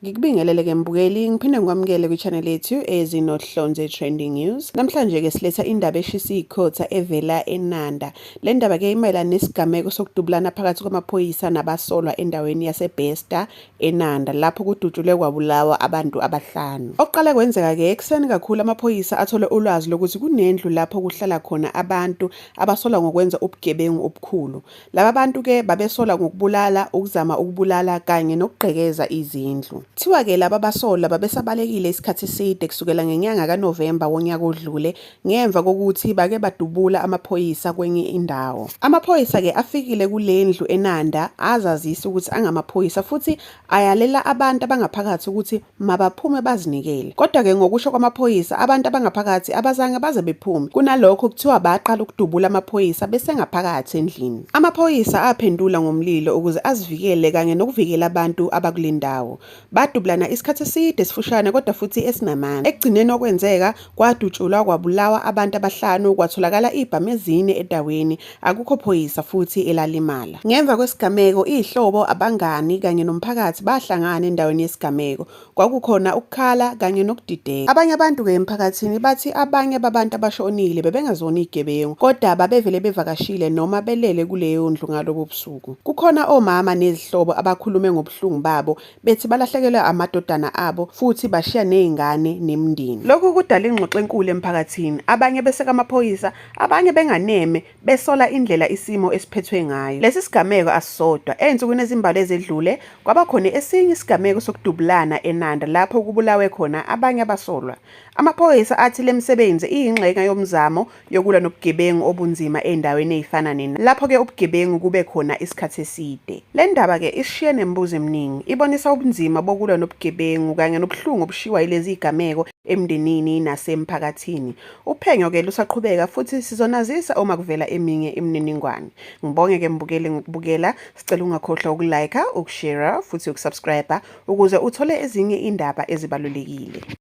Ngikubingelele-ke mbukeli, ngiphinde ngikwamukele kwi-channel yethu ezinohlonze Trending News. Namhlanje-ke siletha indaba eshisa iyikhotha evela eNanda. Le ndaba-ke imayelana nesigameko sokudubulana phakathi kwamaphoyisa nabasolwa endaweni yaseBesta eNanda, lapho kudutshulwe kwabulawa abantu abahlanu. Okuqala kwenzeka-ke ekuseni kakhulu amaphoyisa athole ulwazi lokuthi kunendlu lapho kuhlala khona abantu abasolwa ngokwenza ubugebengu obukhulu. Laba bantu-ke babesolwa ngokubulala, ukuzama ukubulala kanye nokugqekeza izindlu. Kuthiwa-ke laba basolwa babesabalekile isikhathi eside kusukela ngenyanga kaNovemba wonyaka odlule ngemva kokuthi bake badubula amaphoyisa kwenye indawo. Amaphoyisa-ke afikile kule ndlu eNanda azazisa ukuthi angamaphoyisa futhi ayalela abantu abangaphakathi ukuthi mabaphume bazinikele. Kodwa-ke ngokusho kwamaphoyisa abantu abangaphakathi abazange baze bephume. Kunalokho kuthiwa baqala ukudubula amaphoyisa besengaphakathi endlini. Amaphoyisa aphendula ngomlilo ukuze azivikele kanye nokuvikela abantu abakule ndawo. Badubulana isikhathi eside esifushane kodwa futhi esinamandla. Ekugcineni okwenzeka kwadutshulwa kwabulawa abantu abahlanu, kwatholakala ibhamu ezine endaweni, akukho phoyisa futhi elalimala. Ngemva kwesigameko ihlobo, abangani kanye nomphakathi bahlangana endaweni yesigameko. Kwakukhona ukukhala kanye nokudideka. Abanye abantu-ke emphakathini bathi abanye babantu abashonile bebengazona igebengu kodwa babevele bevakashile noma belele kuleyo ndlu ngalobo busuku. Kukhona omama nezihlobo abakhulume ngobuhlungu babo bethi balahlekelwe amadodana abo futhi bashiya nezingane nemindeni. Lokhu kudala ingxoxo enkulu emphakathini, abanye beseka amaphoyisa, abanye benganeme besola indlela isimo esiphethwe ngayo. Lesi sigameko asisodwa. Ey'nsukwini ezimbalwa ezedlule kwaba khona esinye isigameko sokudubulana eNanda lapho kubulawe khona abanye abasolwa. Amaphoyisa athi le misebenzi iyingxenye yomzamo yokulwa nobugebengu obunzima endaweni ezifana lapho-ke ubugebengu kube khona isikhathi eside. Le ndaba-ke ishiye nemibuzo eminingi, ibonisa ubunzima bokulwa nobugebengu kanye nobuhlungu obushiwa yilezi zigameko emndenini nasemphakathini. Uphenyo-ke lusaqhubeka futhi sizonazisa uma kuvela eminye imininingwane. Ngibonge-ke mbukeli ngokubukela, sicela ungakhohlwa ukulike, ukushare futhi ukusubscribe ukuze uthole ezinye indaba ezibalulekile.